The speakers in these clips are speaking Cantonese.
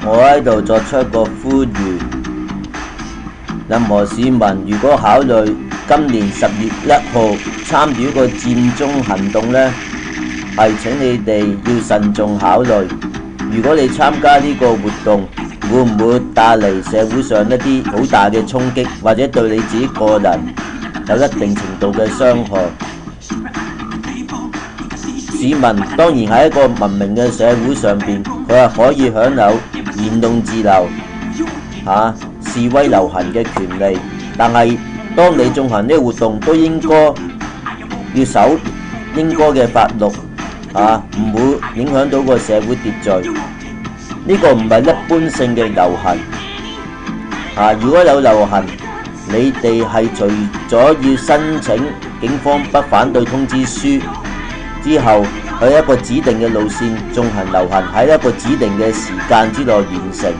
我喺度作出一個呼籲，任何市民如果考慮今年10月1號參與一個佔中行動呢，係請你哋要慎重考慮。如果你參加呢個活動，會唔會帶嚟社會上一啲好大嘅衝擊，或者對你自己個人有一定程度嘅傷害？市民當然喺一個文明嘅社會上邊，佢係可以享有言論自由、示威遊行嘅權利。但係當你進行呢個活動，都應該要守應該嘅法律，唔會影響到個社會秩序。呢個唔係一般性嘅遊行。如果有遊行，你哋係除咗要申請警方不反對通知書之後，去一個指定嘅路線進行遊行，喺一個指定嘅時間之內完成。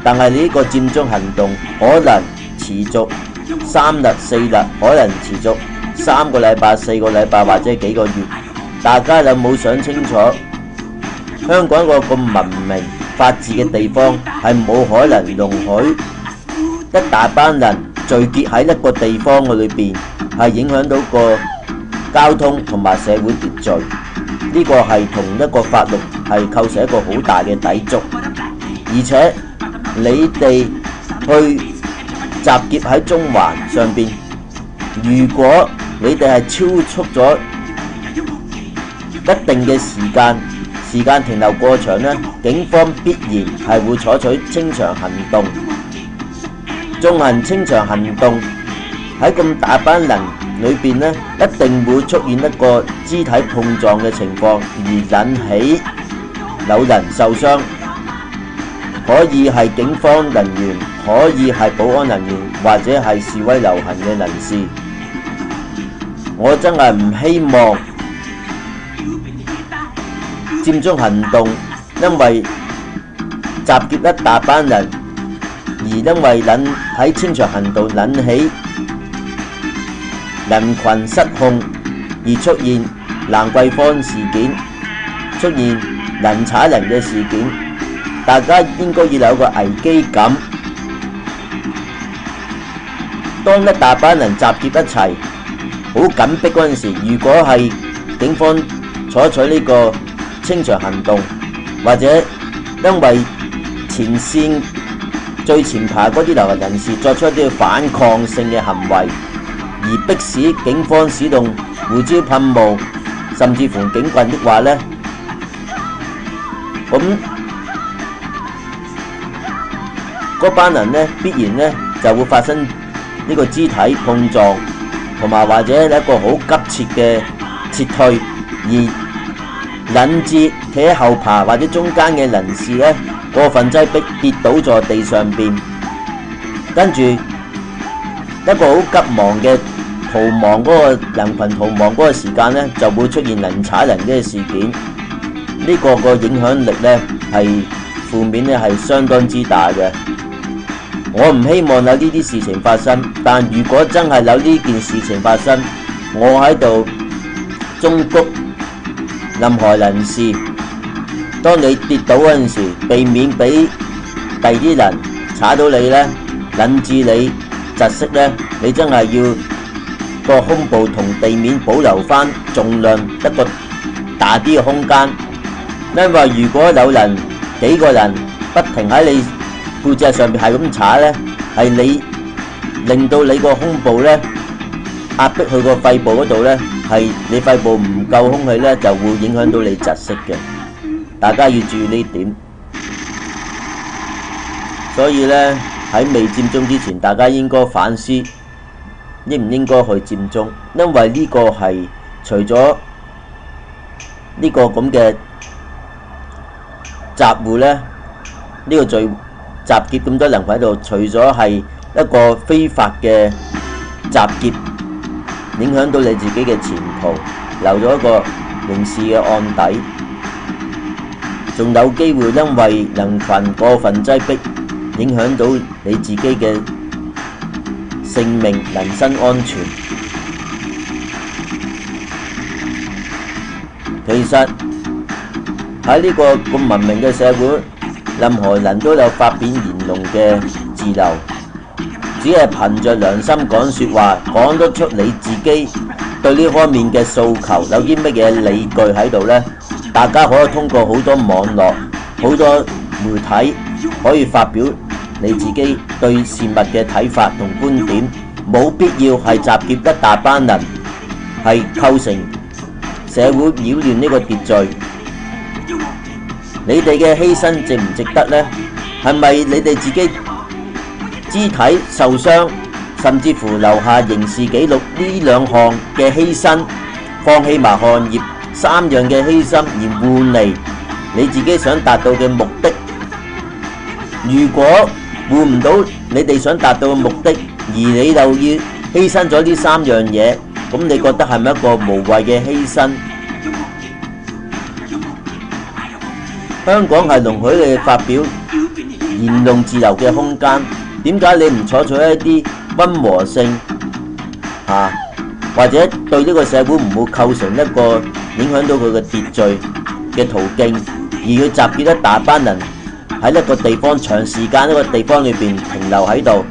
但係呢個佔中行動可能持續3日4日，可能持續3個禮拜4個禮拜或者幾個月。大家有冇想清楚？香港一個咁文明法治嘅地方，係冇可能容許一大班人聚結喺一個地方嘅裏邊，係影響到個交通同埋社會秩序。呢個係同一個法律係構成一個好大嘅抵觸。而且你哋去集結喺中環上邊，如果你哋係超出咗一定嘅時間停留過長呢，警方必然係會採取清場行動。進行清場行動喺咁大班人裏邊呢，一定會出現一個肢體碰撞嘅情況，而引起有人受傷，可以係警方人員，可以係保安人員，或者係示威遊行嘅人士。我真係唔希望佔中行動因為集結一大班人，而因為喺清場行動引起人群失控，而出現蘭桂坊事件，出現人踩人嘅事件。大家應該要有個危機感。當一大班人集結一齊好緊迫嗰陣時，如果係警方採取呢個清場行動，或者因為前線最前排嗰啲流行人士作出一啲反抗性嘅行為，而迫使警方使用胡椒噴霧，甚至乎警棍的話呢，咁嗰班人呢必然呢就會發生呢個肢體碰撞，同埋或者一個好急切嘅撤退，而引致企喺後排或者中間嘅人士呢過分擠迫跌倒在地上邊，跟住一個好急忙嘅逃亡嗰個人群逃亡嗰個時間呢，就會出現人踩人嘅事件。呢個個影響力呢係負面呢係相當之大嘅。我唔希望有呢啲事情發生，但如果真係有呢件事情發生，我喺度忠告任何人士，當你跌倒嗰陣時，避免俾第二啲人踩到你呢，引致你窒息呢，你真係要個胸部同地面保留翻重量一個大啲嘅空間。因為如果有人幾個人不停喺你背脊上面係咁踩呢，係你令到你個胸部呢壓迫去個肺部嗰度呢，係你肺部唔夠空氣呢，就會影響到你窒息嘅。大家要注意呢點。所以呢，喺未佔中之前，大家應該反思應唔應該去佔中，因為呢個係除咗呢個咁嘅集會呢，呢個聚集結咁多人喺度，除咗係一個非法嘅集結，影響到你自己嘅前途，留咗一個刑事嘅案底，仲有機會因為人群過分擠迫，影響到你自己嘅性命、人身安全。其實喺呢個咁文明嘅社會，任何人都有發表言論嘅自由，只係憑着良心講説話，講得出你自己對呢方面嘅訴求有啲乜嘢理據喺度呢？大家可以通過好多網絡、好多媒體可以發表你自己對事物嘅睇法同觀點，冇必要係集結一大班人係構成社會擾亂呢個秩序。你哋嘅犧牲值唔值得呢？係咪你哋自己肢體受傷，甚至乎留下刑事記錄呢兩項嘅犧牲，放棄埋行業三樣嘅犧牲而換嚟你自己想達到嘅目的？如果換唔到你哋想達到嘅目的，而你又要犧牲咗呢三樣嘢，咁你覺得係咪一個無謂嘅犧牲？香港係容許你發表言論自由嘅空間，點解你唔採取一啲溫和性或者對呢個社會唔會構成一個影響到佢嘅秩序嘅途徑，而要集結一大班人喺一個地方長時間一個地方裏邊停留喺度，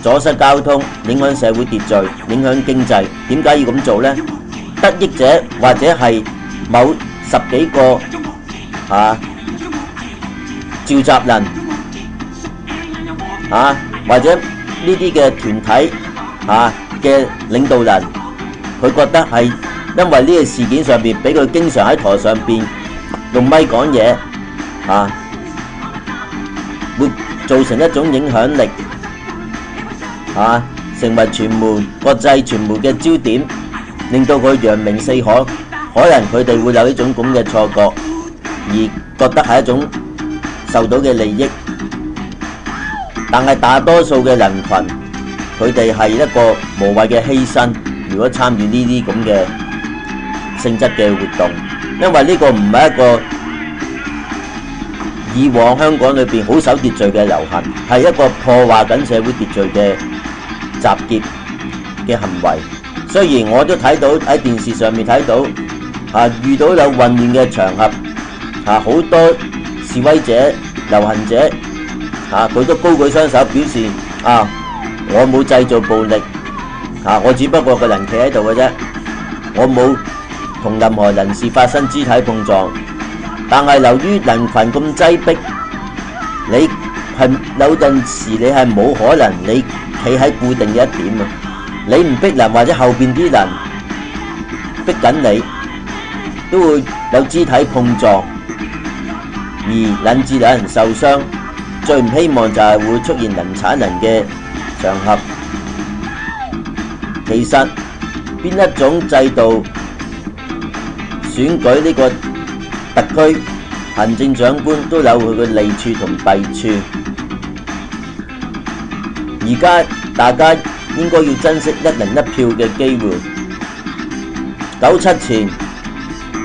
阻塞交通，影響社會秩序，影響經濟？點解要咁做呢？得益者或者係某十幾個召集人或者呢啲嘅團體嘅領導人，佢覺得係因為呢個事件上邊俾佢經常喺台上邊用咪講嘢會造成一種影響力成為傳媒國際傳媒嘅焦點，令到佢揚名四海，可能佢哋會有呢種咁嘅錯覺，而覺得係一種受到嘅利益。但係大多數嘅人群，佢哋係一個無謂嘅犧牲。如果參與呢啲咁嘅性質嘅活動，因為呢個唔係一個以往香港裏邊好守秩序嘅遊行，係一個破壞緊社會秩序嘅集結嘅行為。雖然我都睇到喺電視上面睇到遇到有混亂嘅場合，好多示威者、遊行者佢都高舉雙手表示我冇製造暴力，我只不過個人企喺度嘅啫，我冇同任何人士發生肢體碰撞。但係由於人群咁擠迫，你係有陣時你係冇可能你企喺固定嘅一點你唔逼人或者後邊啲人逼緊你，都會有肢體碰撞而引致有人受傷。最唔希望就係會出現人踩人嘅場合。其實邊一種制度選舉呢個特區行政長官都有佢嘅利處同弊處。而家大家應該要珍惜一人一票嘅機會。97前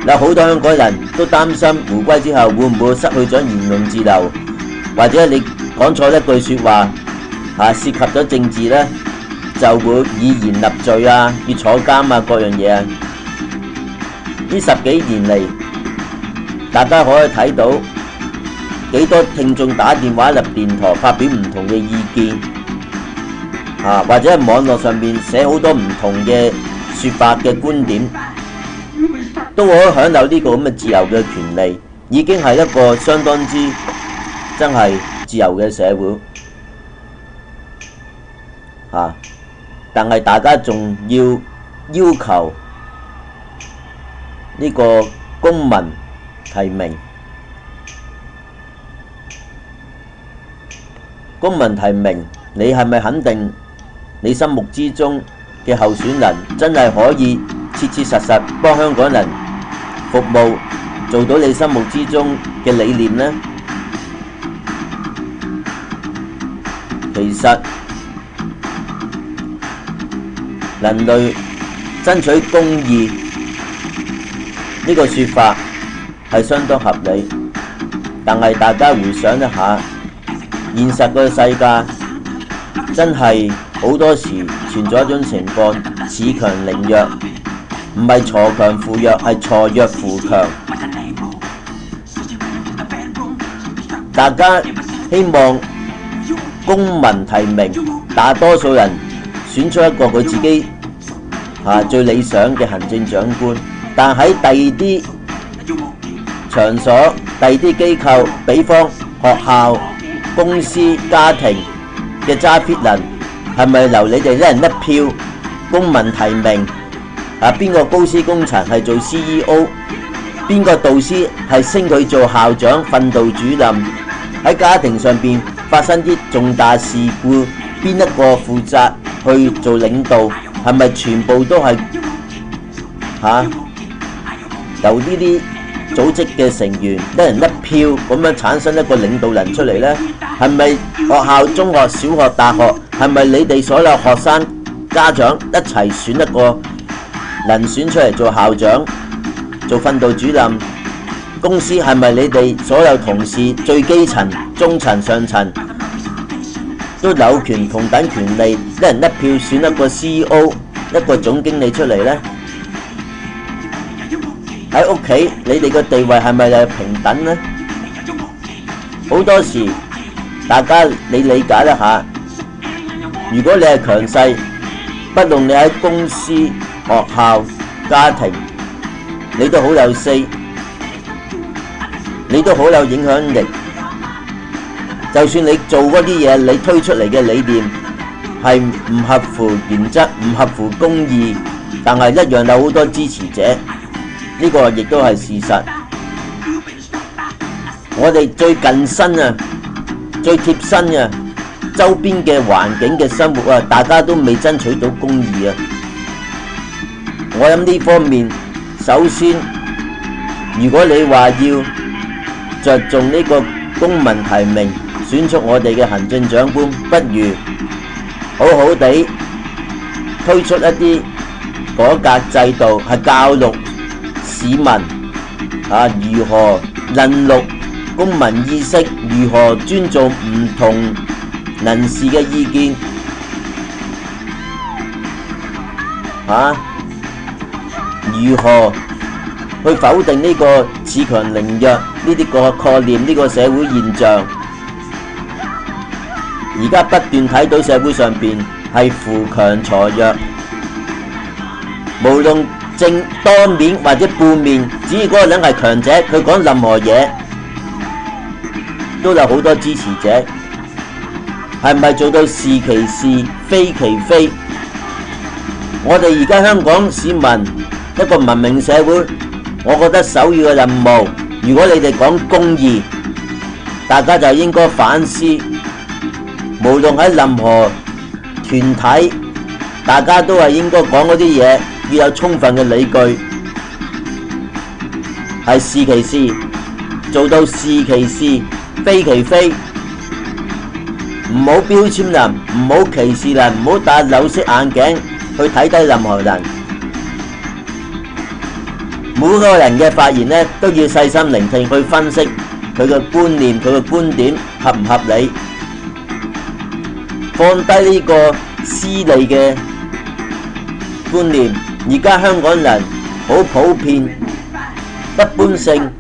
有好多香港人都擔心回歸之後會唔會失去咗言論自由，或者你講錯一句說話涉及咗政治呢，就會以言立罪要坐監各樣嘢。呢10幾年嚟，大家可以睇到幾多聽眾打電話入電台發表唔同嘅意見或者喺網絡上面寫好多唔同嘅說法嘅觀點，都可以享有呢個咁嘅自由嘅權利，已經係一個相當之真係自由嘅社會但係大家仲要求呢個公民提名。公民提名，你係咪肯定你心目之中嘅候選人真係可以切切實實幫香港人服務，做到你心目之中嘅理念呢？其實人類爭取公義呢個說法係相當合理，但係大家回想一下，現實個世界真係好多時存在一種情況，恃強凌弱，唔係鋤強扶弱，係鋤弱扶強。大家希望公民提名，大多數人選出一個佢自己最理想嘅行政長官，但喺第二啲場所、第二啲機構，比方學校、公司、家庭嘅揸 fit 人，係咪留你哋一人一票公民提名？邊個高司工程係做 CEO？ 邊個導師係升佢做校長、訓導主任？喺家庭上邊發生啲重大事故，邊一個負責去做領導？係咪全部都係由呢啲組織嘅成員一人一票咁樣產生一個領導人出嚟呢？係咪學校、中學、小學、大學，係咪你哋所有學生家長一齊選一個人選出嚟做校長、做訓導主任？公司係咪你哋所有同事最基層、中層、上層都有權同等權利，一人一票選一個 CEO、一個總經理出嚟呢？喺屋企你哋嘅地位係咪又平等呢？好多時大家你理解一下，如果你係強勢，不論你喺公司、學校、家庭，你都好有 say， 你都好有影響力。就算你做嗰啲嘢，你推出嚟嘅理念係唔合乎原則、唔合乎公義，但係一樣有好多支持者，呢個亦都係事實。我哋最近身最貼身周邊嘅環境嘅生活大家都未爭取到公義我諗呢方面，首先如果你話要着重呢個公民提名，選出我哋嘅行政長官，不如好好地推出一啲改革制度，係教育市民如何孕育公民意識，如何尊重唔同人士嘅意見，如何去否定呢個恃強凌弱呢啲個概念，呢個社會現象。而家不斷睇到社會上邊係扶強鋤弱，無論正當面或者背面，只要嗰個人係強者，佢講任何嘢都有好多支持者。係咪做到是其是非其非？我哋而家香港市民一個文明社會，我覺得首要嘅任務，如果你哋講公義，大家就應該反思，無論喺任何團體，大家都係應該講嗰啲嘢要有充分嘅理據，係是其是，做到是其是非其非，唔好標籤人，唔好歧視人，唔好戴有色眼鏡去睇低任何人。每個人嘅發言都要細心聆聽，去分析佢嘅觀念、佢嘅觀點合唔合理，放低呢個私利嘅觀念。而家香港人好普遍，一般性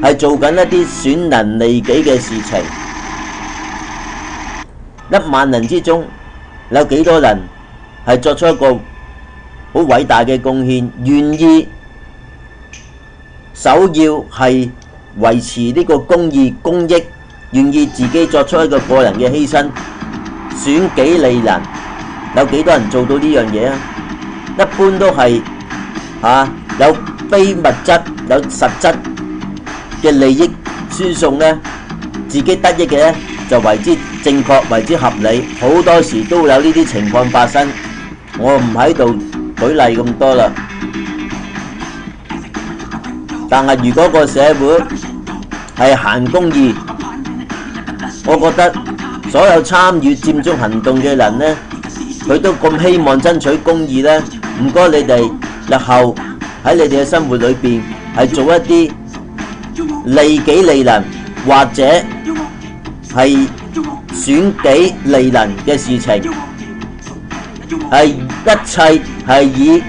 係做緊一啲損人利己嘅事情。10000人之中，有幾多人係作出一個好偉大嘅貢獻，願意首要係維持呢個公義公益，願意自己作出一個個人嘅犧牲，損己利人，有幾多人做到呢樣嘢啊？一般都係有非物質有實質嘅利益輸送自己得益嘅就為之正確，為之合理。好多時都會有呢啲情況發生，我唔喺度舉例咁多啦。但係如果個社會係行公義，我覺得所有參與佔中行動嘅人佢都咁希望爭取公義唔該你哋日後喺你哋嘅生活裏邊係做一啲利己利人或者係損己利人嘅事情，係一切係以